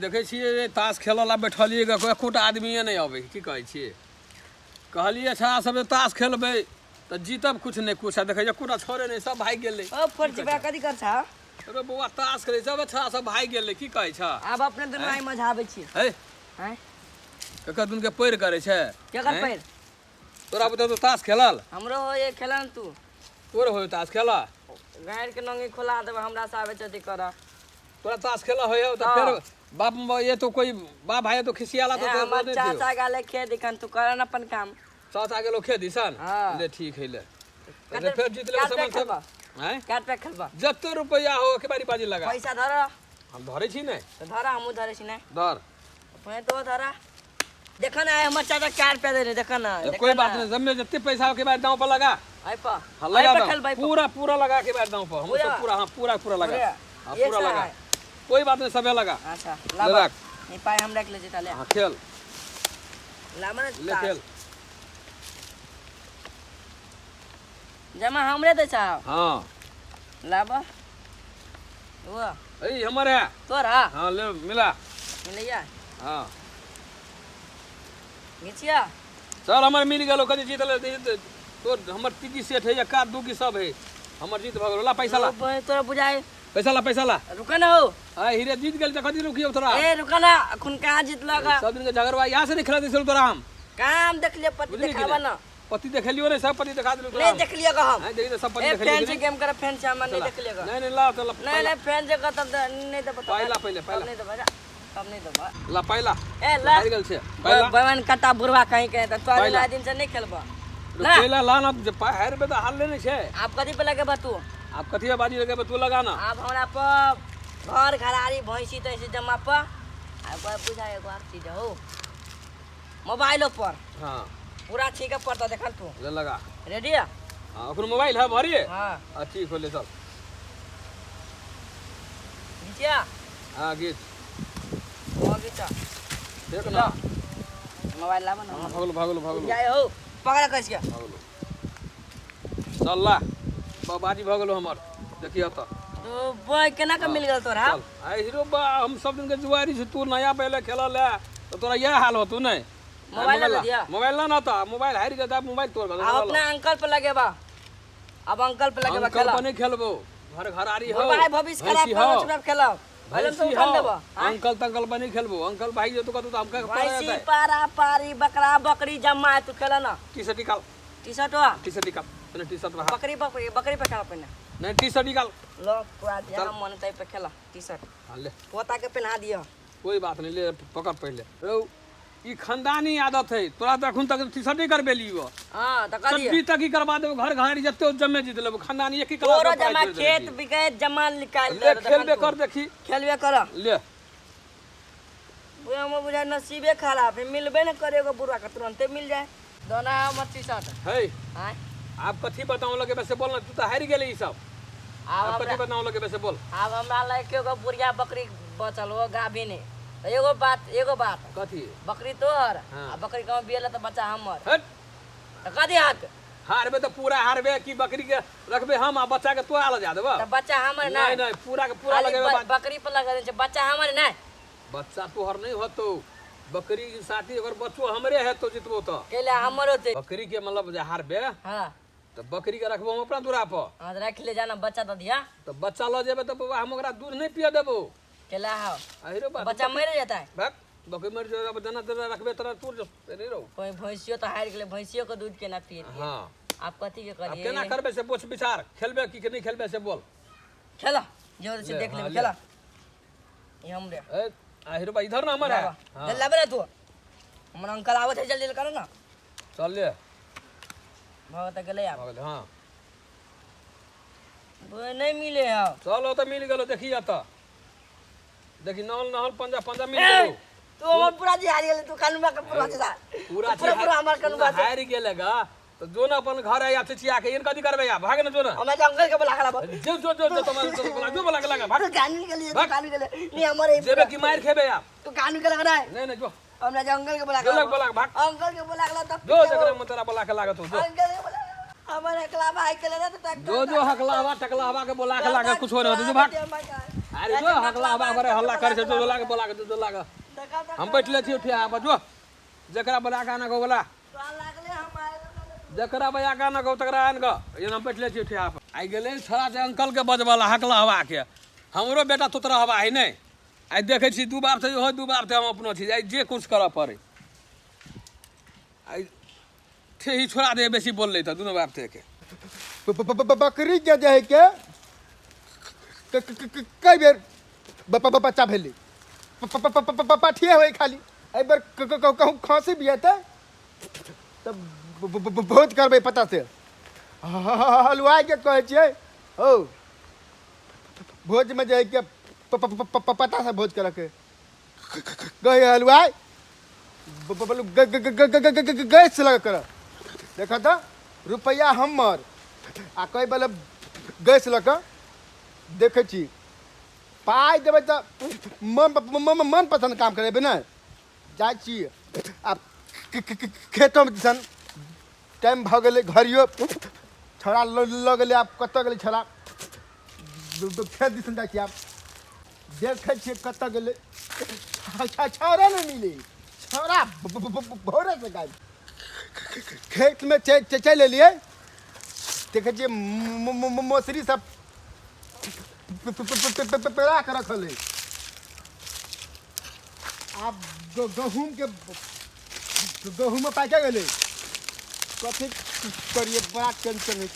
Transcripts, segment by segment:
देखे छियै ताश खेलला बैठलिए एकोटा आदमिए नहीं अबै की कहै छियै कहलिए अच्छा सब ताश खेलबै तो जीतब कुछ नहीं कुछ देखे एकोटा छोड़े नहीं सब भाग गेलै ओ फर्जी बड़ा कथी कर छा अरे बौआ ताश खेलै सब अच्छा सब भाग गेलै की कहै छ अब अपने दुनू आई मजाबै छी है हैं ककर दुन के पैर करे छै केकर पैर तोरा बता तो ताश खेलल हमरो हो ये खेलन तू तोर हो ताश खेला गाड़ के नंगी खोला देब हमरा से आवे चती कर तोरा ताश खेला हो तो फिर बाप ये तो कोई बाप भाई तो खिसियाला तो हमर चाचा गाले खे दिखन तू करन अपन काम चाचा के लोग खे दिसन हाँ। ले ठीक है ले तो फिर जीत ले सामान सब हैं काट पे खेलबा जत्तो रुपया हो के बारी बाजी लगा पैसा धर हम धरे छी नै तो धरा हमू धरे छी नै धर अपने तो धरा देखा ना हमर चाचा काट पे दे देखा ना कोई बात नहीं जम्मे जत्ते पैसा हो के बारी दांव पर लगा आई पा हाँ, लगा पे दो। खेल भाई पूरा पूरा लगा के बारी दांव पर हम सब पूरा हां पूरा लगा हां पूरा लगा कोई बात नहीं सबे लगा अच्छा ले ला रख नहीं पाए हम रख ले जेता ले हां खेल ला मन ले खेल जमा हमरे दे साहब हां लाबा वो ए हमर है तोरा हां ले मिला मिलैया हां नीचिया चल हमर मिल गेलो कदी जीतले तो हमर तिकी सेठ है या का दू की सब है हमर जीत भ गेलो ला पैसा ला तोरा बुझाए पैसा ला रुका ना हो आ हीरे जीत गेल त कदी रुकियो तोरा ए रुका ना अखुन कहां जीतला का सब दिन के झगड़वा यहां से नहीं खेला दिसल तोरा हम काम देख ले पति बुझली कि दिखावा नहीं? ना पति देख लियो ने सब पति दिखा दिलो तोरा नहीं देख लिया का हम नहीं देखी तो सब पति ए देख लियो फैन से गेम कर फैन से हम नहीं देख लिया का नहीं नहीं ला तो ला नहीं नहीं फैन से का तब नहीं दे पता पहला नहीं दे बजा तब नहीं दे ला पहला ए ला हार गेल छे पहला भगवान कटा बुरवा कहीं के त तोरे ना दिन से नहीं खेलबा ला पहला ला ना जे हार बे तो हार लेने छे आप कथी पे लगे बा तू आप कथी बाजी लगे तू लगा ना आप हमरा पर घर घरारी भैंसी तैसे जमा पर अब बुझा एगो आप चीज हो मोबाइलो पर हां पूरा ठीक है पड़ता देखल तू ले लगा रेडी है हां ओकर मोबाइल है भरिए हां ठीक हो ले चल नीचिया हां गीत हो गीता देख ना मोबाइल लावा ना भागलो जाए हो पकड़ा कैसे के भागलो चल ला बाजी भगलो हमर देखियो तो तो बॉय केना का मिल गेल तोरा चल आई हीरो बा हम सब दिन के जुआरी से तू नया पहले खेला ले तो तोरा यह हाल हो तू नहीं मोबाइल ना दिया मोबाइल ना था मोबाइल हार गया मोबाइल तोड़ गया आप अपना अंकल पे लगे बा अब अंकल पे लगे बा अंकल खेला पर नहीं खेलबो घर घरारी हो भाई भविष्य खराब कर चुनाव खेला भैंसी हो अंकल तंकल पर नहीं खेलबो अंकल भाई जो तो हमका पड़ा भैंसी रहता है पारा पारी बकरा बकरी जम्मा है तू खेला ना टी-शर्ट निकाल टी-शर्ट हो निकाल मैंने टी-शर्ट रहा बकरी पे खेला पहले नहीं टी-शर्ट निकाल लो पूरा जहां मन तय पे खेला टी-शर्ट हां ले पोता के पहना दियो कोई बात नहीं ले पकड़ पहले रो ई खानदानी आदत है तोरा तो अखुन तक टी-शर्ट नहीं करबे लियो हां त कर दियो सब्जी तक ही करवा देबो घर घाड़ी जत्ते जम्मे जीत लेबो खानदानी एक ही कला तोरो जमा खेत बिके जमा निकाल ले खेलबे कर देखी खेलबे कर ले वो हम बुझा नसीबे खराब है मिलबे न करेगो बुढ़वा का तुरंते मिल जाए दोना मत टी-शर्ट है हां आप कथी बताओ लगे वैसे बोलना तू तो हार गेले ई सब आप कथी बताओ लगे वैसे बोल अब हमरा लायक एगो बुढ़िया बकरी बचल हो गाभी ने एगो बात कथी बकरी तोहर हाँ। आ बकरी कहूं बियला त बच्चा हमर हट त कथी हाथ हारबे तो पूरा हारबे की बकरी के रखबे हम आ बच्चा के तो आल जा देबो त बच्चा हमर ना नहीं नहीं पूरा के पूरा लगेबे बकरी पर लगा दे बच्चा हमर ना बच्चा तोहर नहीं होतो बकरी के साथी अगर बच्चो हमरे है तो जितबो तो केले हमर होते बकरी के मतलब जे हारबे हां तो बकरी के रखबो हम अपना दूरा पर हां रख ले जाना बच्चा त दिया तो बच्चा ल जेबे तो बाबा हम ओकरा दूध नहीं पिया देबो केला हां अरे बात बच्चा मर जाता है भाग बकरी मर जो अब जना तेरा रखबे तेरा तू नहीं रहो कोई भैंसियो तो हार गेले भैंसियो के दूध के ना पिए हां आप कथी के अब करिए केना करबे से पूछ विचार खेलबे कि नहीं खेलबे से बोल खेला जोर से देख ले हाँ, खेला ये हमरे ए आहिर भाई इधर ना हमर है हां ले बरे तू हमर अंकल आवत है जल्दी करो ना चल ले भगत गेले आप भागल हां वो नहीं मिले है चलो तो मिल गेलो देखिया तो देखी नहल पंजा मिल गेलो तू हमर पूरा जी हार गेले तू कानून का पूरा से पूरा हमर कानून का हार गेलेगा तो जो ना अपन घर है या चिचिया के इनका कथी करबे या भाग ना जो ना हम अंकल के बुला के लाबो जो तुम्हारे जो बोला के लगा भाग तू कानून के लिए तू कानून के लिए नहीं हमारे जेबे की मार खेबे या तू कानून के लगा है नहीं जो हमने अंकल के बुला के जो बोला भाग अंकल के बुला के ला तब जो जकरा में तेरा बोला के लागत हो जो अंकल के बुला हमारे अकला भाई के ले तो जो हकलावा टकलावा के बोला के लागे कुछ हो नहीं होता जो भाग अरे जो हकला हवा करे हल्ला करे छे तो बोला के हम बैठले छी उठिया आबा जो जकरा बोला का ना को बोला जकरा बया का ना को तकरा आन को ये हम बैठले छी उठिया आबा आई गेले छोरा से अंकल के बजवाला हकला हवा के हमरो बेटा तोतरा हवा है नहीं आई देखे छी दू बार से हो दू बार से हम अपनो छी आई जे कुछ करऽ पड़े आई थे ही छोड़ा दे बेसी बोल ले त दोनों बाप थे के बकरी के जे है के कई बेर बच्चा भेली पठिए हुए खाली एक बार कहूँ खांसी भी है तब भोज करबे पता से हलवाई के कहे छिए हो भोज में जे के पता से भोज करे के कहे हलवाई बोलू गैस लगा कर देखा था रुपया हमर आ कई बोले गैस लगा देखे छी पाई देवे तो मन पसंद काम करेबे ना जाए छी आब खेतों में सन टाइम भ गेले घरियो छोड़ा ल गेले आब कत गेले छोड़ा खेत दिसन जाए छी आब देखे छी कत गेले छोड़ा नहीं मिले छोड़ा भोरे से गाय खेत में चल लिए देखे छी मौसरी सब पेड़ा के रखल है आप गहूम में पाके गए कथी करिए बड़ा टेंशन है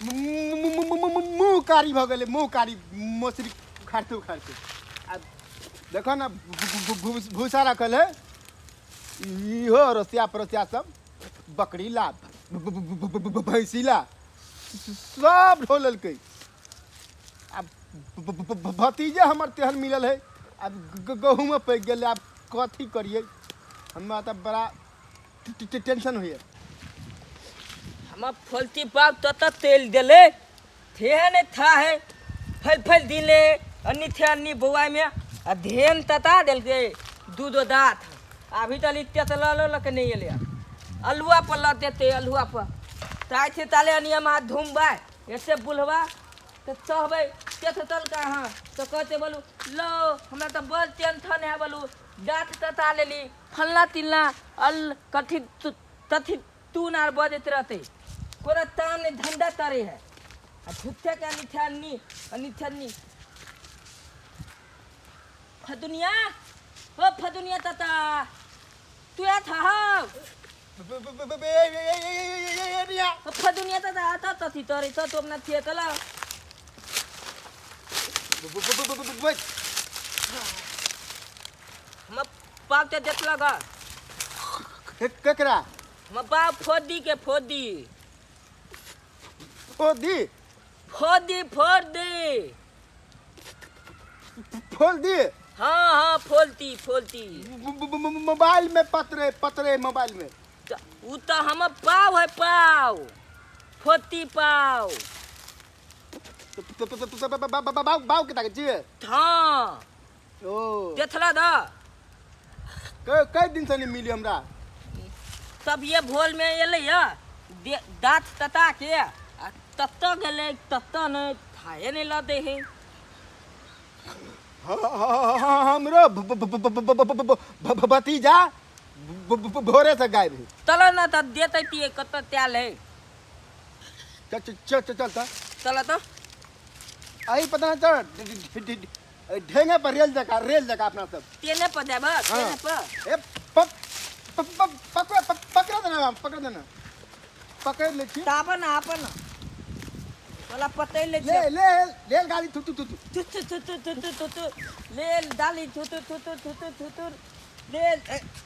मुँह कारी भ गए मुँह कारी मछली खाते आ देखो ना भूसा रखल है इहो रसिया परसिया सब बकरी ला भैंसी ला सब ढो ललकै अब भतीजे हमर तेहन मिलल है अब गहूँ में पैक गए अब कथी करिए हमरा तो बड़ा टेंशन हुई हम फलती पाप तो तेल दिले थे नहीं था है फल दिले अन्नी थे अन्नी बुआई में अध्ययन तता दिल के दूध दात अभी तो लित्ते तो लो के नहीं ले अलुआ पर लते थे अलुआ पर ताई थे ताले अनियम हाथ धूमबाय ऐसे बुलवा तो चहबे तेथ तल का हाँ तो कहते बोलू लो हमरा तो बड़ टेंशन है बोलू डांट तता ले ली फलना तिलना अल कथी तथी तू नार बजत रहते कोरा ताम ने धंधा तारे है झुट्ठे का निथानी फदुनिया हो फदुनिया तता तू या था फदुनिया तता आता तथी तोरे तो तू अपना थिए तला हम पाप ते देख लगा केकरा हम पाप फोदी के फोदी फोदी फोदी फोल दी हाँ फोलती मोबाइल में पतरे मोबाइल में उ तो हम पाव है पाव फोती पाव बाव के ताके छिए हाँ ओ देखला दा कई दिन से नहीं मिली हमरा तब ये भोल में एले या दांत तता के तत्त गेले तत्त नहीं थाए नहीं ला दे है हमरो भतीजा भोरे से गायब है तला ना त देते तिए कत त्याल है चल तला तो आई पता ना चल ढेंगे पर रेल जका अपना सब तेने पर जाबा तेने पर ए पकड़ देना पकड़ ले छी तापन आपन वाला पते ले ले गाड़ी थू ले डाली थू ले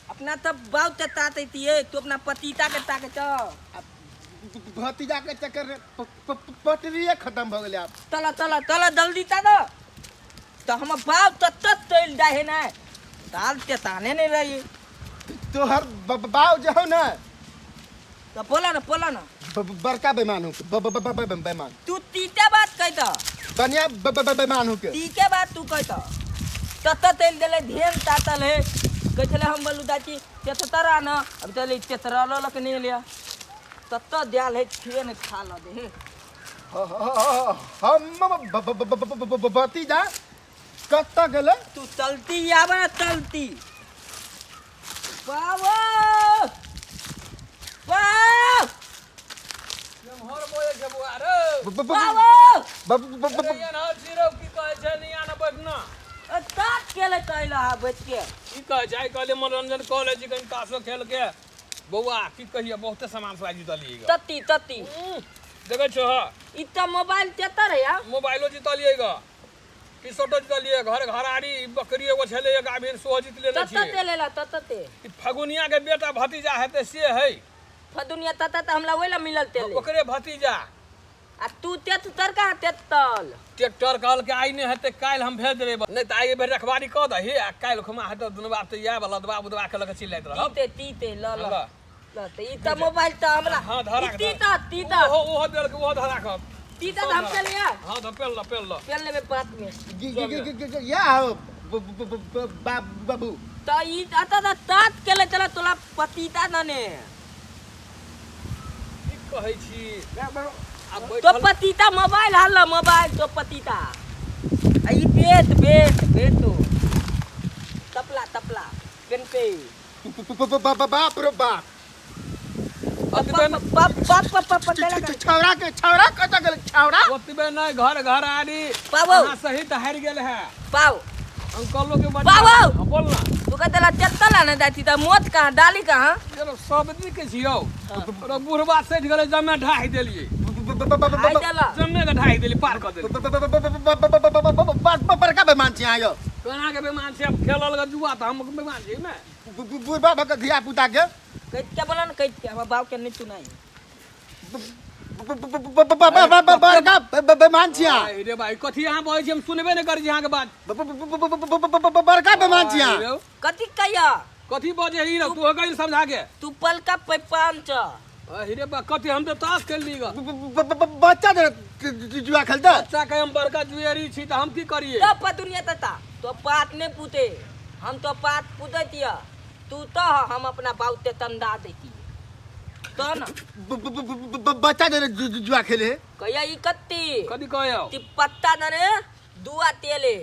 अपना तब बाव तताते तिए तू अपना पतिता के ताके तो भतीजा के चक्कर में पटरिए खत्म हो गेले आप तला जल्दी ता दो तो हम बाव तत तेल जाहे ना दाल ते ताने नहीं रही तोहर बाव जो हो ना तो बोला ना बड़का बेईमान हो बेईमान तू तीते बात कह तो बनिया बेईमान हो के तीके बात तू कह तो तत तेल देले ढेर तातल है कहले हम बोलू दाची तेतरा ना अब चले तेतरा लो लक नहीं लिया तत दियाल है छिए ने खा लो दे हम भतीजा कत्ता गेले तू चलती आवे ना चलती बाबू बाबू हर बोए के बुआ रे बाबू अरे ये ना सिरो की कहे छै नहीं आना बैठना तात केले कैला बच के की कहे छै आई कहले मनोरंजन कॉलेज कहीं तासो खेल के बउआ की कहिए बहुते सामान से जीतलिएगा तती तती देखे छो इतना मोबाइल तेता रे या मोबाइलो जीतलिएगा कि सोटो जीतलिए घर घराड़ी बकरी एगो छले एक गाभीर सोह जीत लेले तता छी ते लेला तता ते कि फगुनिया के बेटा भतीजा हेते से है फदुनिया तता ते हमला वेला मिलल तेले ओकरे भतीजा आ तू तेत तरका तेतल ट्रैक्टर कहल के आई नहीं हेते काल हम भेज देबे नहीं त आइ बेर रखवारी क दही आ काल खुमा हेते दुनु बाप त या वाला दबा बुदबा के लगे चिल्लाइत रहब तीते तीते ल ल ला। ल त ई त मोबाइल त हमरा हाँ, धरा के तीता तीता ओहो देल के ओहो धरा के तीता त हम पे लिया हां तो पेल ल पेल लेबे बात में या हो बाबू त ई अता त तात केले चला तोला पतीता नने की कहै छी अब तो बैठल पतीता मोबाइल हल्ला मोबाइल तो पतीता आ ई बेत बेत बेतो तपला तपला पेन पे बाप रे बाप छौरा कतऽ गेल छौरा ओतबे नहीं घर घराड़ी बाबू। अहाँ सहित हारि गेल है पाओ अंकलो के बाबू। हाँ, बोल ना तू कहतेला चत्तला न दाती त मोत कहाँ डाली कहाँ चलो सब्जी के छियो और बुढ़वा सैठ गेले जमे ढाई देलिए आई देला जमे के ढाई देली पार कर देली बड़का बेमान छी आयो केना के बेमान से अब खेलल ग जुआ त हम बेमान छी में बुढ़बा भक धिया पुता के कैत के बोला न कैत के हमर बाप के नहीं सुनाई बड़का बेमान छी आई रे भाई कथी अहाँ कहै छी हम सुनबे नहि करै छी अहाँ के बात बड़का बेमान छी आई रे, कथी कहिया कथी बजे ही रे तू हो गइल समझा के तू पलका पे पांच आई रे बा कथी हम त ताश खेल ली ग बच्चा जुआ खेलता बच्चा के हम बड़का जुएरी छी त हम की करिए तो पतुनिया तता तो पात ने पूते हम तो पात पूदतिया तू तो हम अपना बाऊ ते तंदा देती तो न बच्चा जुआ खेले कहिया ई कत्ती कथी कहयो ती पत्ता दने दुआ तेले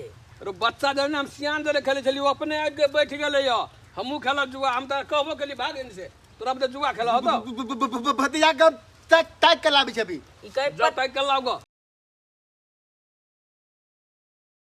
अरे बच्चा जब हम सियान जरे खेले छली वो अपने आगे बैठ गेले यो हमहू खेलत जुआ हम त कहबो केली भाग इनसे तोरा अब त जुआ खेला हो तो भतीजा के टाइट कर लाबी छबी ई कहे जा तय कर लाओ